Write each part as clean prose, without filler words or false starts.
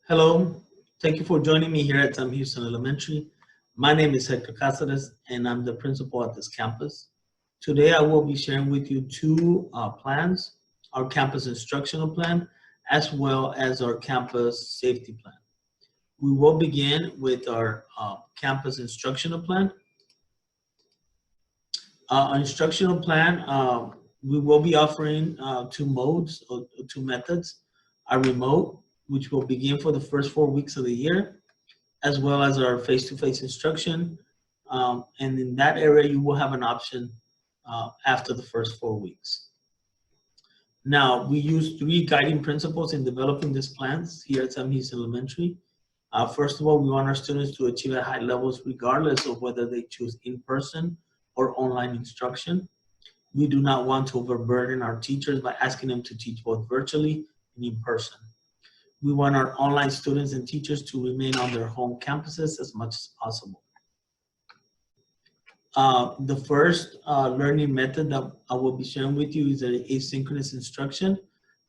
Hello, thank you for joining me here at Houston Elementary. My name is Hector Cáceres, and I'm the principal at this campus. Today, I will be sharing with you two plans, our campus instructional plan, as well as our campus safety plan. We will begin with our campus instructional plan. Our instructional plan, we will be offering two modes or two methods, a remote, which will begin for the first 4 weeks of the year, as well as our face-to-face instruction. And in that area, you will have an option after the first 4 weeks. Now, we use three guiding principles in developing these plans here at Sam Houston Elementary. First of all, we want our students to achieve at high levels regardless of whether they choose in-person or online instruction. We do not want to overburden our teachers by asking them to teach both virtually and in person. We want our online students and teachers to remain on their home campuses as much as possible. The first learning method that I will be sharing with you is the asynchronous instruction.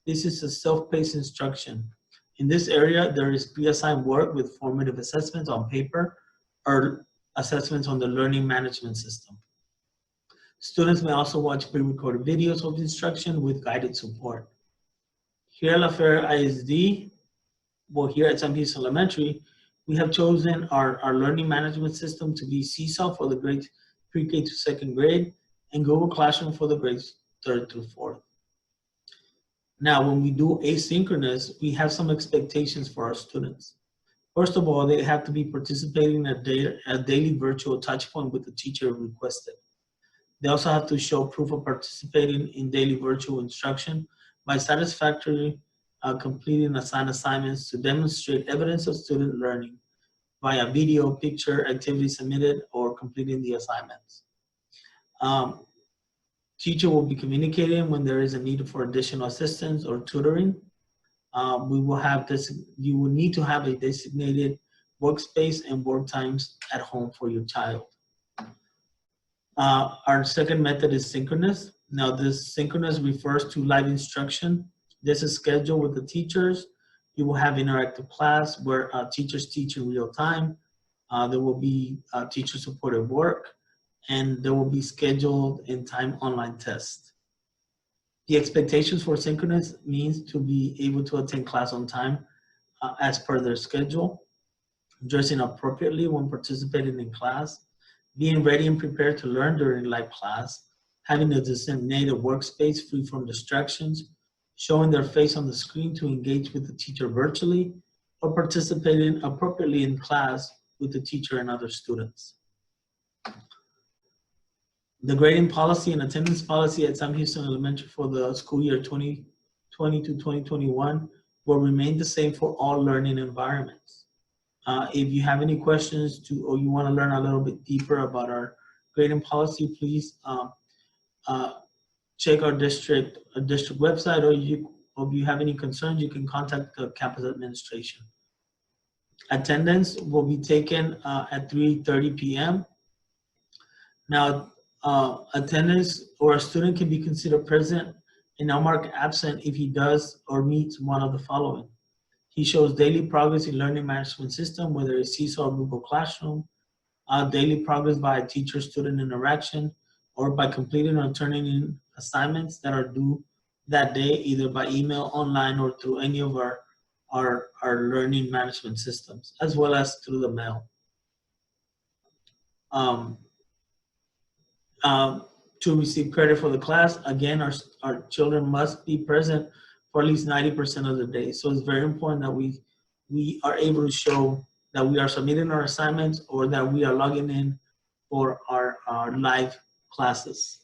This is a self-paced instruction. In this area, there is pre-assigned work with formative assessments on paper or assessments on the learning management system. Students may also watch pre-recorded videos of instruction with guided support. Here at La Feria ISD, well, here at Sam Houston Elementary, we have chosen our learning management system to be Seesaw for the grades pre-K to second grade and Google Classroom for the grades 3rd through 4th. Now, when we do asynchronous, we have some expectations for our students. First of all, they have to be participating in a daily virtual touch point with the teacher requested. They also have to show proof of participating in daily virtual instruction by satisfactorily completing assigned assignments to demonstrate evidence of student learning via video, picture, activity submitted, or completing the assignments. Teacher will be communicating when there is a need for additional assistance or tutoring. We will have this, you will need to have a designated workspace and work times at home for your child. Our second method is synchronous. Now this synchronous refers to live instruction. This is scheduled with the teachers. You will have interactive class where teachers teach in real time. There will be teacher supported work, and there will be scheduled in time online tests. The expectations for synchronous means to be able to attend class on time as per their schedule, dressing appropriately when participating in class, being ready and prepared to learn during live class, having a designated workspace free from distractions, showing their face on the screen to engage with the teacher virtually, or participating appropriately in class with the teacher and other students. The grading policy and attendance policy at Sam Houston Elementary for the school year 2020 to 2021 will remain the same for all learning environments. If you have any questions or you want to learn a little bit deeper about our grading policy, please check our district website, or if you have any concerns, you can contact the campus administration. Attendance will be taken at 3:30 p.m. Now, attendance or a student can be considered present and not marked absent if he does or meets one of the following. He shows daily progress in learning management system, whether it's Seesaw or Google Classroom, daily progress by a teacher-student interaction, or by completing or turning in assignments that are due that day, either by email, online, or through any of our learning management systems, as well as through the mail. To receive credit for the class, again, our children must be present for at least 90% of the day. So it's very important that we are able to show that we are submitting our assignments or that we are logging in for our live classes.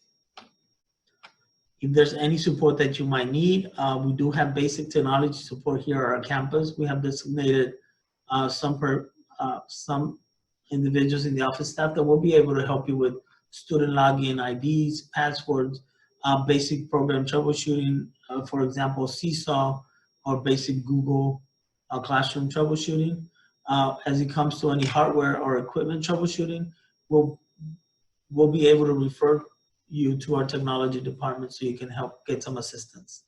If there's any support that you might need, we do have basic technology support here at our campus. We have designated some individuals in the office staff that will be able to help you with student login, IDs, passwords, basic program troubleshooting, for example, Seesaw, or basic Google Classroom troubleshooting. As it comes to any hardware or equipment troubleshooting, we'll be able to refer you to our technology department so you can help get some assistance.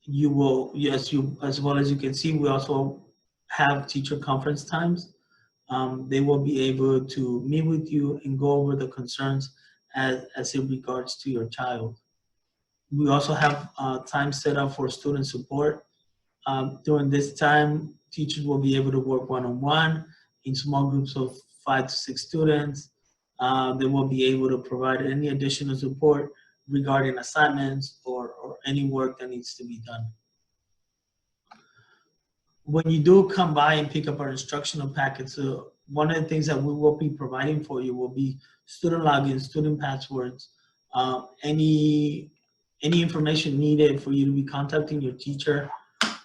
You will, yes, as well as you can see, we also have teacher conference times. They will be able to meet with you and go over the concerns as it regards to your child. We also have time set up for student support. During this time, teachers will be able to work one-on-one in small groups of 5 to 6 students. They will be able to provide any additional support regarding assignments or any work that needs to be done. When you do come by and pick up our instructional packets, one of the things that we will be providing for you will be student logins, student passwords, any information needed for you to be contacting your teacher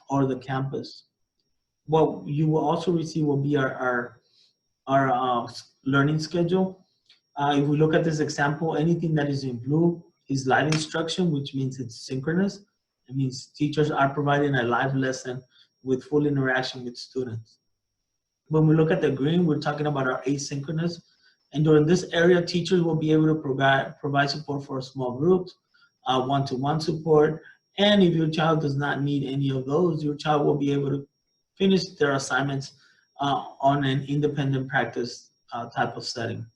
or the campus. What you will also receive will be our learning schedule. If we look at this example, anything that is in blue is live instruction, which means it's synchronous. It means teachers are providing a live lesson with full interaction with students. When we look at the green, we're talking about our asynchronous. And during this area, teachers will be able to provide support for small groups, one-to-one support. And if your child does not need any of those, your child will be able to finish their assignments on an independent practice type of setting.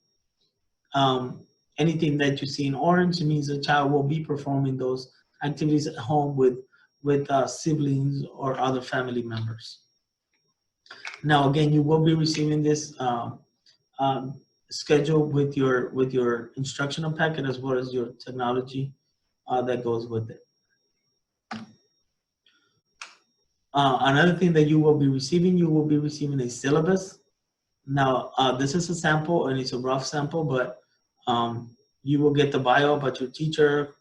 Anything that you see in orange means the child will be performing those activities at home with siblings or other family members. Now, again, you will be receiving this schedule with your instructional packet as well as your technology that goes with it. Another thing that you will be receiving a syllabus. Now, this is a sample and it's a rough sample, but you will get the bio about your teacher.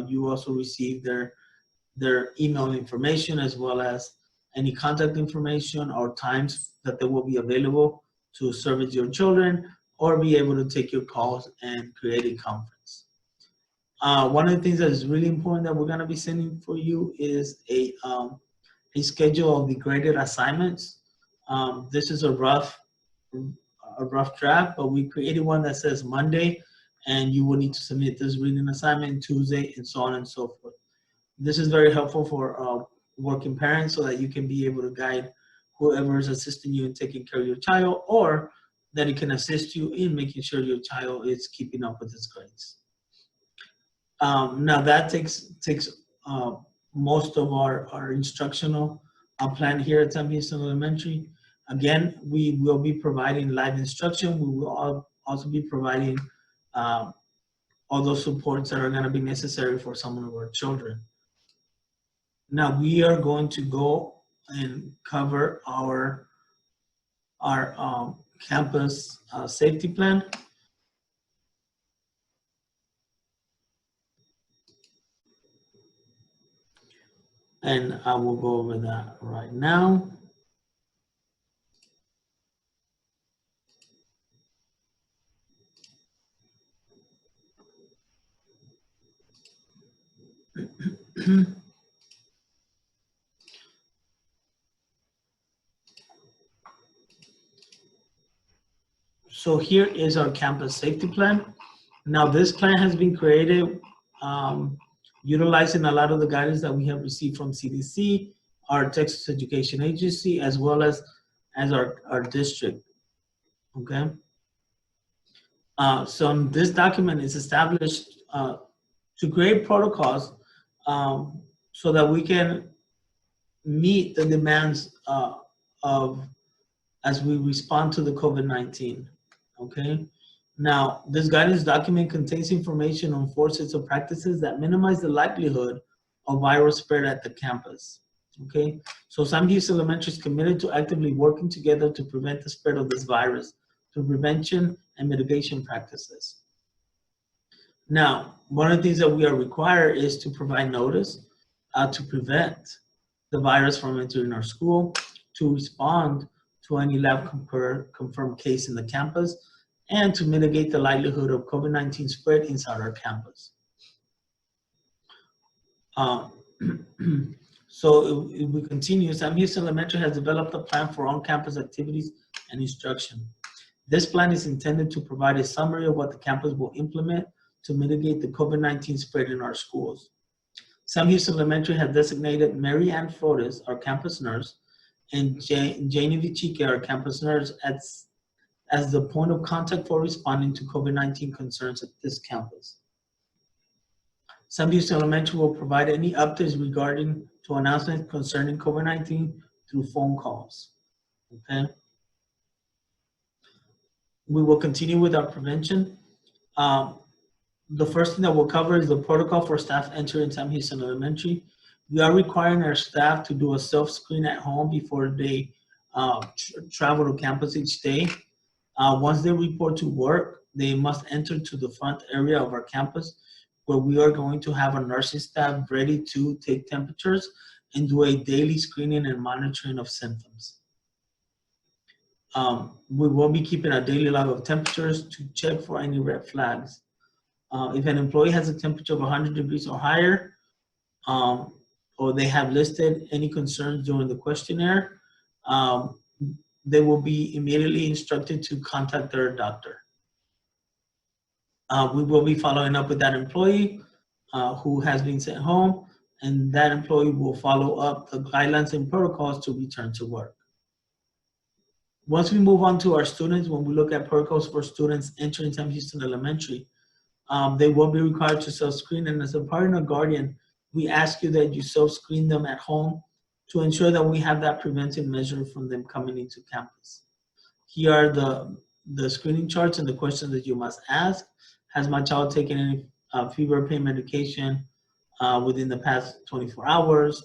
You also receive their email information as well as any contact information or times that they will be available to service your children or be able to take your calls and create a conference. One of the things that is really important that we're going to be sending for you is a schedule of the graded assignments. This is a rough draft, but we created one that says Monday, and you will need to submit this reading assignment Tuesday, and so on and so forth. This is very helpful for working parents so that you can be able to guide whoever is assisting you in taking care of your child, or that it can assist you in making sure your child is keeping up with his grades. Now that takes most of our instructional plan here at San Houston Elementary. Again, we will be providing live instruction. We will also be providing all those supports that are going to be necessary for some of our children. Now we are going to go and cover our campus safety plan. And I will go over that right now. So here is our campus safety plan. Now this plan has been created utilizing a lot of the guidance that we have received from CDC, our Texas Education Agency, as well as our district, okay? So this document is established to create protocols so that we can meet the demands of as we respond to the COVID-19, okay? Now, this guidance document contains information on 4 sets of practices that minimize the likelihood of viral spread at the campus, okay? So San Houston Elementary is committed to actively working together to prevent the spread of this virus through prevention and mitigation practices. Now, one of the things that we are required is to provide notice to prevent the virus from entering our school, to respond to any lab confirmed case in the campus, and to mitigate the likelihood of COVID-19 spread inside our campus. So if we continue, San Houston Elementary has developed a plan for on-campus activities and instruction. This plan is intended to provide a summary of what the campus will implement to mitigate the COVID-19 spread in our schools. Sam Houston Elementary has designated Mary Ann Flores, our campus nurse, and Janie Vichique, our campus nurse, as the point of contact for responding to COVID-19 concerns at this campus. Sam Houston Elementary will provide any updates regarding to announcements concerning COVID-19 through phone calls. Okay. We will continue with our prevention. The first thing that we'll cover is the protocol for staff entering Sam Houston Elementary. We are requiring our staff to do a self-screen at home before they travel to campus each day. Once they report to work, they must enter to the front area of our campus where we are going to have a nursing staff ready to take temperatures and do a daily screening and monitoring of symptoms. We will be keeping a daily log of temperatures to check for any red flags. If an employee has a temperature of 100 degrees or higher, or they have listed any concerns during the questionnaire, they will be immediately instructed to contact their doctor. We will be following up with that employee who has been sent home, and that employee will follow up the guidelines and protocols to return to work. Once we move on to our students, when we look at protocols for students entering Sam Houston Elementary, they will be required to self-screen, and as a parent or guardian, we ask you that you self-screen them at home to ensure that we have that preventive measure from them coming into campus. Here are the screening charts and the questions that you must ask. Has my child taken any fever pain medication within the past 24 hours?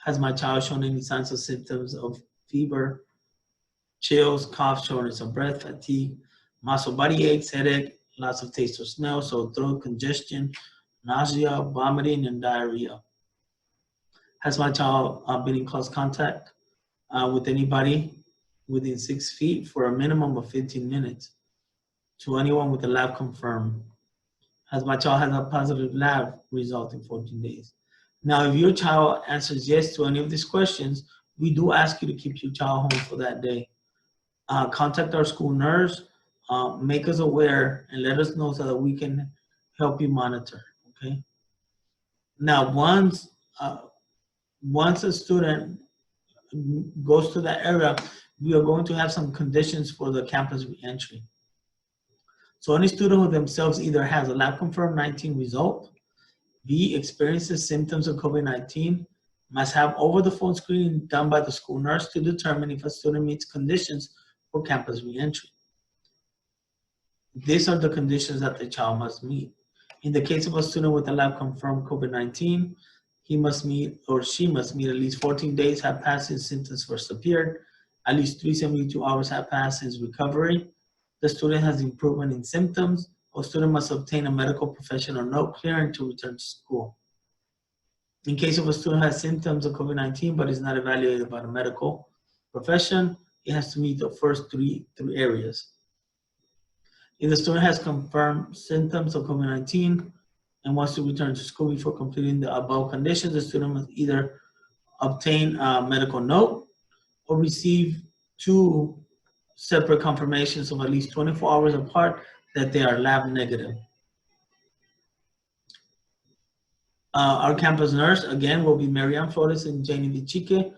Has my child shown any signs or symptoms of fever, chills, cough, shortness of breath, fatigue, muscle body aches, headache, loss of taste or smell, sore throat, congestion, nausea, vomiting, and diarrhea? Has my child been in close contact with anybody within 6 feet for a minimum of 15 minutes? To anyone with a lab confirmed? Has my child had a positive lab result in 14 days? Now, if your child answers yes to any of these questions, we do ask you to keep your child home for that day. Contact our school nurse, make us aware, and let us know so that we can help you monitor, okay? Now, once a student goes to that area, we are going to have some conditions for the campus reentry. So any student who themselves either has a lab confirmed 19 result, B, experiences symptoms of COVID-19, must have over the phone screening done by the school nurse to determine if a student meets conditions for campus reentry. These are the conditions that the child must meet. In the case of a student with a lab confirmed COVID-19, he must meet, or she must meet, at least 14 days have passed since symptoms first appeared, at least 372 hours have passed since recovery, the student has improvement in symptoms, or student must obtain a medical professional note clearing to return to school. In case of a student who has symptoms of COVID-19 but is not evaluated by the medical profession, it has to meet the first three areas. If the student has confirmed symptoms of COVID-19 and wants to return to school before completing the above conditions, the student must either obtain a medical note or receive 2 separate confirmations of at least 24 hours apart that they are lab negative. Our campus nurse, again, will be Mary Ann Flores and Janie Vichique,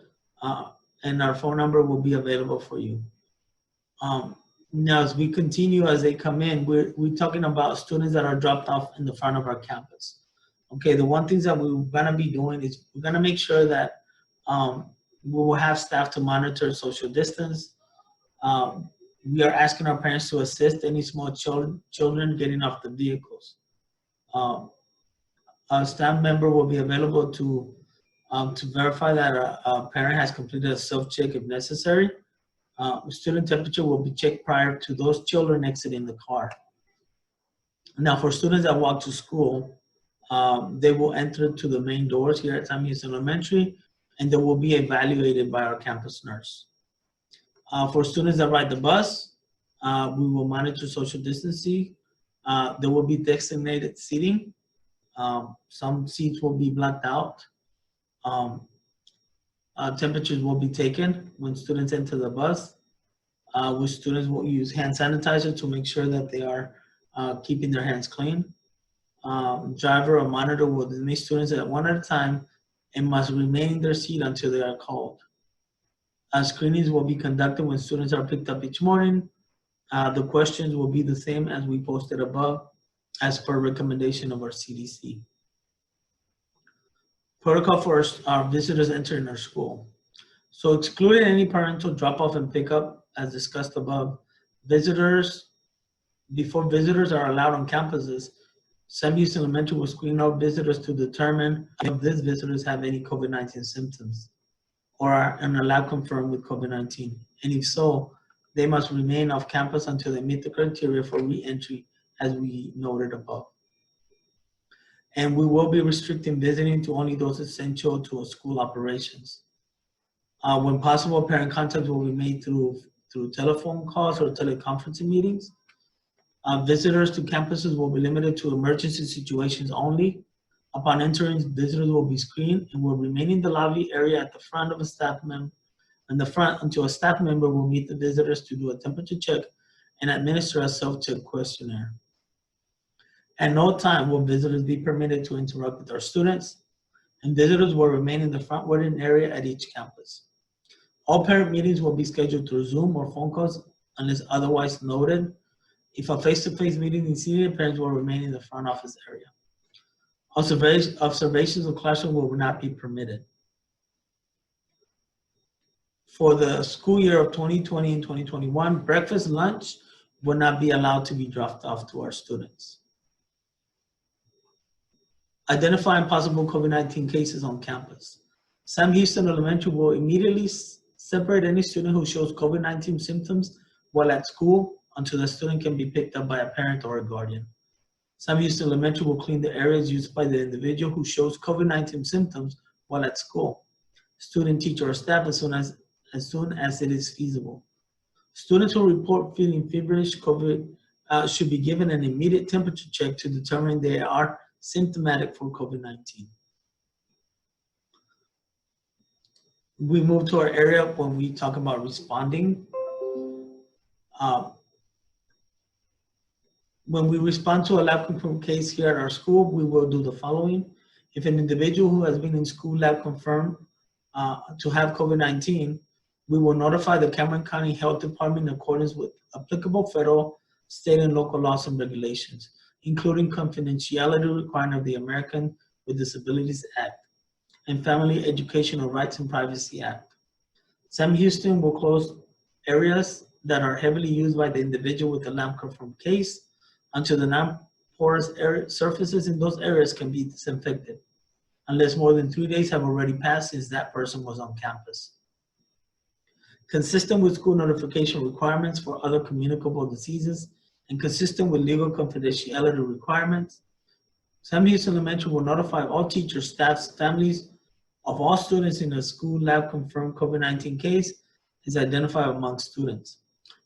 and our phone number will be available for you. Now, as we continue, as they come in, we're talking about students that are dropped off in the front of our campus. Okay, the one thing that we're gonna be doing is we're gonna make sure that we will have staff to monitor social distance. We are asking our parents to assist any small children getting off the vehicles. A staff member will be available to verify that a parent has completed a self-check if necessary. Student temperature will be checked prior to those children exiting the car. Now, for students that walk to school, they will enter to the main doors here at Sam Houston Elementary, and they will be evaluated by our campus nurse. For students that ride the bus, we will monitor social distancing. There will be designated seating. Some seats will be blacked out. Temperatures will be taken when students enter the bus. Which students will use hand sanitizer to make sure that they are keeping their hands clean. driver or monitor will dismiss students at one at a time and must remain in their seat until they are called. Screenings will be conducted when students are picked up each morning. The questions will be the same as we posted above as per recommendation of our CDC. Protocol for our visitors entering our school. So excluding any parental drop-off and pickup, as discussed above, before visitors are allowed on campuses, Sam Houston Elementary will screen out visitors to determine if these visitors have any COVID-19 symptoms or are in a lab confirmed with COVID-19. And if so, they must remain off campus until they meet the criteria for re-entry as we noted above. And we will be restricting visiting to only those essential to school operations. When possible, parent contact will be made through telephone calls or teleconferencing meetings. Visitors to campuses will be limited to emergency situations only. Upon entering, visitors will be screened and will remain in the lobby area at the front of a staff member, until a staff member will meet the visitors to do a temperature check and administer a self-check questionnaire. At no time will visitors be permitted to interact with our students, and visitors will remain in the front waiting area at each campus. All parent meetings will be scheduled through Zoom or phone calls unless otherwise noted. If a face-to-face meeting is needed, parents will remain in the front office area. Observations of classroom will not be permitted. For the school year of 2020 and 2021, breakfast, lunch will not be allowed to be dropped off to our students. Identifying possible COVID-19 cases on campus. Sam Houston Elementary will immediately separate any student who shows COVID-19 symptoms while at school until the student can be picked up by a parent or a guardian. Sam Houston Elementary will clean the areas used by the individual who shows COVID-19 symptoms while at school. Student, teacher, or staff as soon as it is feasible. Students who report feeling feverish COVID should be given an immediate temperature check to determine they are symptomatic for COVID-19. We move to our area when we talk about responding. When we respond to a lab confirmed case here at our school, we will do the following. If an individual who has been in school lab confirmed to have COVID-19, we will notify the Cameron County Health Department in accordance with applicable federal, state, and local laws and regulations, including confidentiality requirement of the American with Disabilities Act and Family Educational Rights and Privacy Act. Sam Houston will close areas that are heavily used by the individual with the lab confirmed case until the non-porous surfaces in those areas can be disinfected, unless more than 3 days have already passed since that person was on campus. Consistent with school notification requirements for other communicable diseases and consistent with legal confidentiality requirements, Sam Houston Elementary will notify all teachers, staffs, families of all students in a school lab confirmed COVID-19 case is identified among students.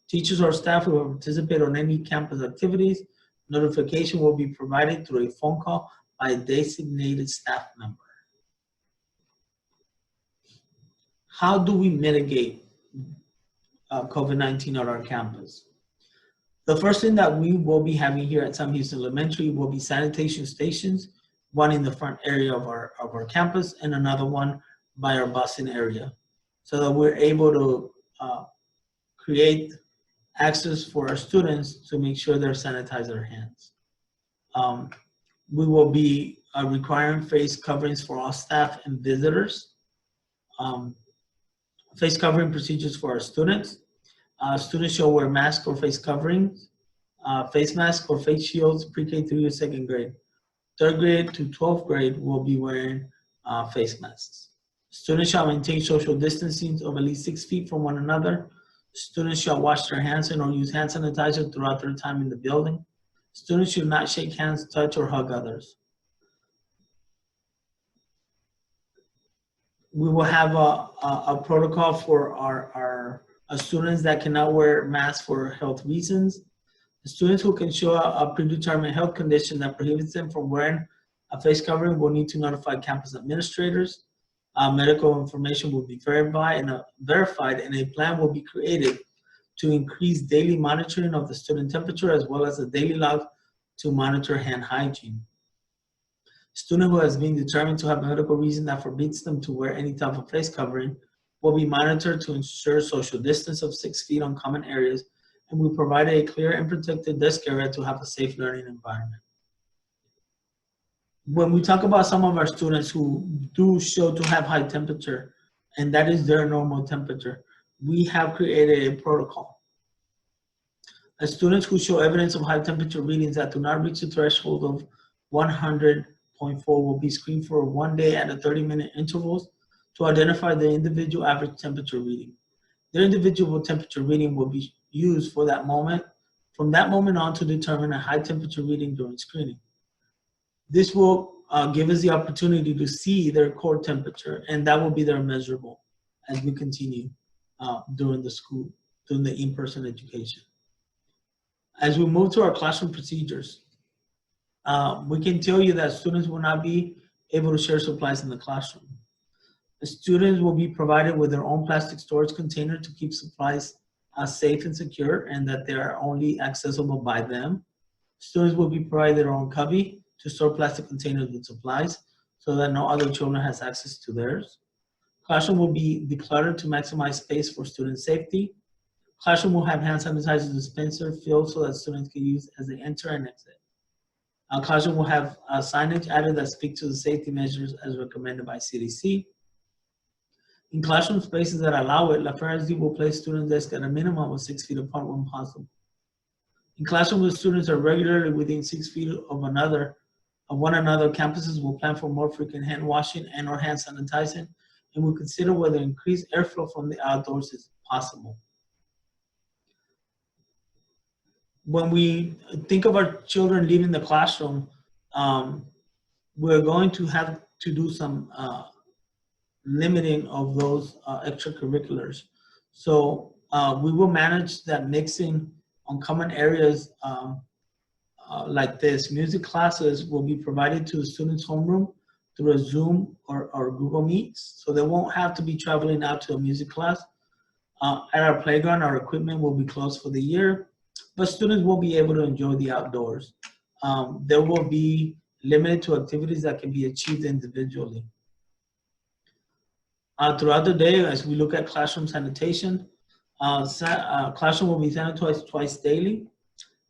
Teachers or staff who will participate on any campus activities, notification will be provided through a phone call by a designated staff member. How do we mitigate COVID-19 at our campus? The first thing that we will be having here at Sam Houston Elementary will be sanitation stations, one in the front area of our campus and another one by our busing area, so that we're able to create access for our students to make sure they're sanitizing their hands. We will be requiring face coverings for all staff and visitors. Face covering procedures for our students. Students shall wear masks or face coverings, face masks or face shields pre-K through second grade. Third grade to 12th grade will be wearing face masks. Students shall maintain social distancing of at least 6 feet from one another. Students shall wash their hands and or use hand sanitizer throughout their time in the building. Students should not shake hands, touch, or hug others. We will have a protocol for our students that cannot wear masks for health reasons. The students who can show a predetermined health condition that prohibits them from wearing a face covering will need to notify campus administrators. Medical information will be verified and a plan will be created to increase daily monitoring of the student temperature as well as a daily log to monitor hand hygiene. Student who has been determined to have a medical reason that forbids them to wear any type of face covering will be monitored to ensure social distance of 6 feet on common areas, and we provide a clear and protected desk area to have a safe learning environment. When we talk about some of our students who do show to have high temperature, and that is their normal temperature, we have created a protocol. As students who show evidence of high temperature readings that do not reach the threshold of 100.4 will be screened for 1 day at a 30-minute intervals to identify the individual average temperature reading. Their individual temperature reading will be used for that moment, from that moment on, to determine a high temperature reading during screening. This will give us the opportunity to see their core temperature, and that will be their measurable as we continue during the in-person education. As we move to our classroom procedures, we can tell you that students will not be able to share supplies in the classroom. The students will be provided with their own plastic storage container to keep supplies safe and secure, and that they are only accessible by them. Students will be provided their own cubby to store plastic containers with supplies so that no other children has access to theirs. Classroom will be decluttered to maximize space for student safety. Classroom will have hand sanitizer dispenser filled so that students can use as they enter and exit. Our classroom will have signage added that speak to the safety measures as recommended by CDC. In classroom spaces that allow it, La Feria will place student desks at a minimum of 6 feet apart when possible. In classrooms where students are regularly within 6 feet of one another, campuses will plan for more frequent hand washing and or hand sanitizing, and will consider whether increased airflow from the outdoors is possible. When we think of our children leaving the classroom, we're going to have to do some limiting of those extracurriculars. So we will manage that mixing on common areas like this. Music classes will be provided to the students' homeroom through a Zoom or Google Meets, so they won't have to be traveling out to a music class. At our playground, our equipment will be closed for the year, but students will be able to enjoy the outdoors. There will be limited to activities that can be achieved individually. Throughout the day, as we look at classroom sanitation, classroom will be sanitized twice daily.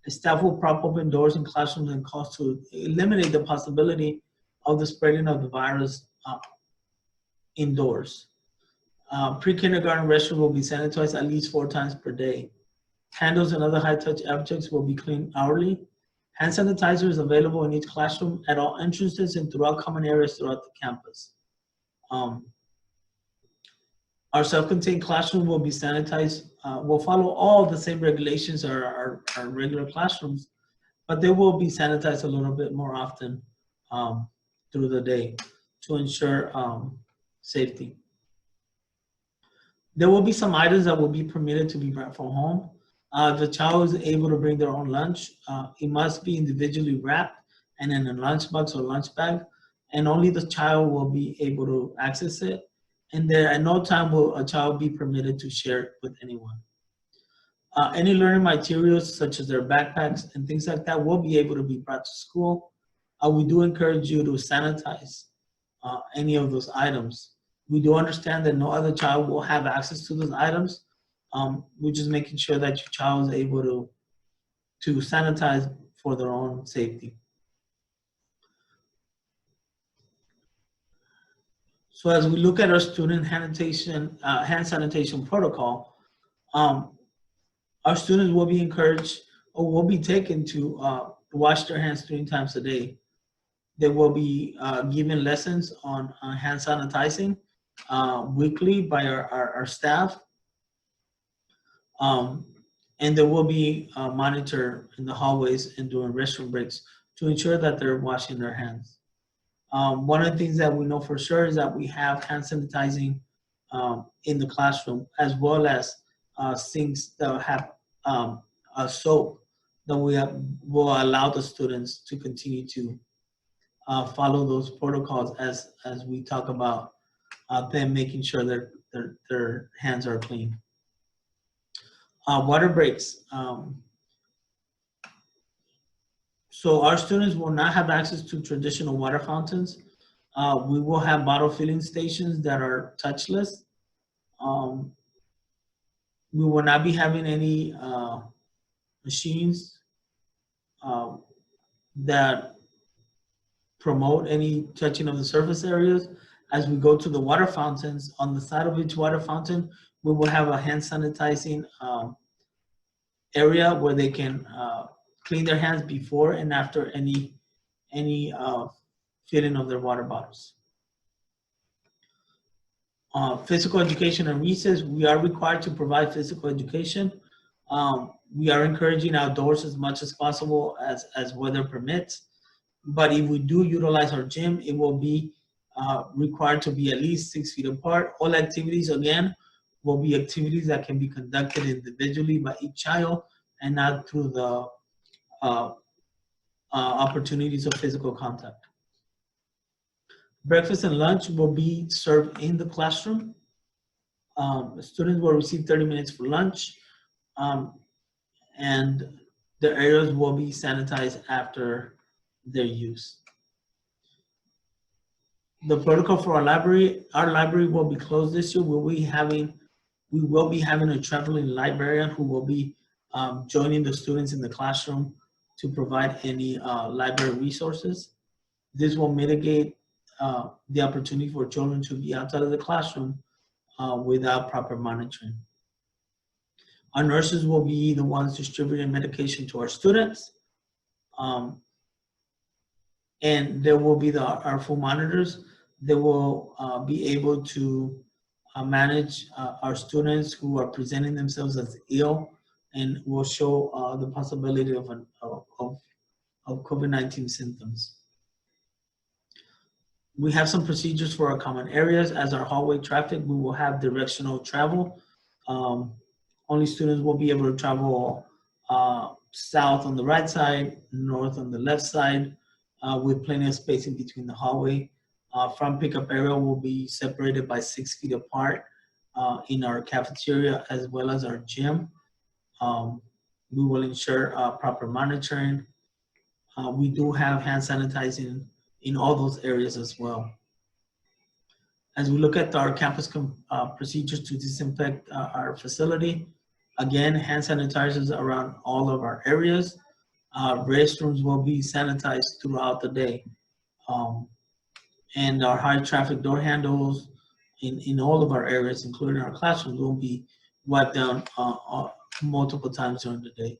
The staff will prop open doors in classrooms and calls to eliminate the possibility of the spreading of the virus indoors. Pre-kindergarten restroom will be sanitized at least 4 times per day. Handles and other high-touch objects will be cleaned hourly. Hand sanitizer is available in each classroom at all entrances and throughout common areas throughout the campus. Our self-contained classroom will be sanitized. We'll follow all the same regulations as our regular classrooms, but they will be sanitized a little bit more often through the day to ensure safety. There will be some items that will be permitted to be brought from home. If the child is able to bring their own lunch, it must be individually wrapped and in a lunchbox or lunch bag, and only the child will be able to access it. And there at no time will a child be permitted to share it with anyone. Any learning materials such as their backpacks and things like that will be able to be brought to school. We do encourage you to sanitize any of those items. We do understand that no other child will have access to those items. We're just making sure that your child is able to sanitize for their own safety. So as we look at our student hand sanitation protocol, our students will be encouraged or will be taken to wash their hands 3 times a day. They will be given lessons on hand sanitizing weekly by our staff. And there will be monitored in the hallways and during restroom breaks to ensure that they're washing their hands. One of the things that we know for sure is that we have hand sanitizing in the classroom, as well as sinks that have a soap that will allow the students to continue to follow those protocols as we talk about them making sure their hands are clean. Water breaks. So our students will not have access to traditional water fountains. We will have bottle filling stations that are touchless. We will not be having any machines that promote any touching of the surface areas. As we go to the water fountains, on the side of each water fountain, we will have a hand sanitizing area where they can clean their hands before and after any filling of their water bottles. Physical education and recess, we are required to provide physical education. We are encouraging outdoors as much as possible as weather permits. But if we do utilize our gym, it will be required to be at least 6 feet apart. All activities, again, will be activities that can be conducted individually by each child and not through the opportunities of physical contact. Breakfast and lunch will be served in the classroom. Students will receive 30 minutes for lunch, and the areas will be sanitized after their use. The protocol for our library will be closed this year. We will be having a traveling librarian who will be joining the students in the classroom to provide any library resources. This will mitigate the opportunity for children to be outside of the classroom without proper monitoring. Our nurses will be the ones distributing medication to our students. And there will be our full monitors. They will be able to manage our students who are presenting themselves as ill and will show the possibility of COVID-19 symptoms. We have some procedures for our common areas. As our hallway traffic, we will have directional travel. Only students will be able to travel south on the right side, north on the left side, with plenty of spacing between the hallway. Front pickup area will be separated by 6 feet apart in our cafeteria as well as our gym. We will ensure proper monitoring. We do have hand sanitizing in all those areas as well. As we look at our campus procedures to disinfect our facility, again, hand sanitizers around all of our areas. Restrooms will be sanitized throughout the day. And our high traffic door handles in all of our areas, including our classrooms, will be wiped down multiple times during the day.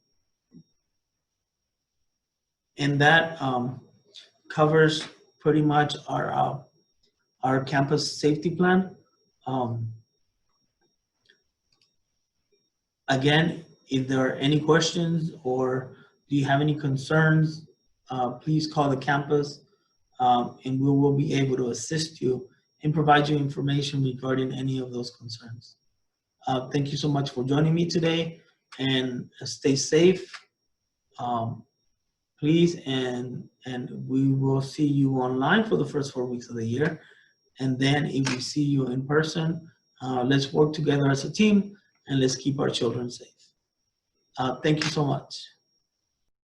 And that covers pretty much our campus safety plan. Again, if there are any questions or do you have any concerns, please call the campus and we will be able to assist you and provide you information regarding any of those concerns. Thank you so much for joining me today, and stay safe, please, and we will see you online for the first 4 weeks of the year. And then if we see you in person, let's work together as a team and let's keep our children safe. Thank you so much.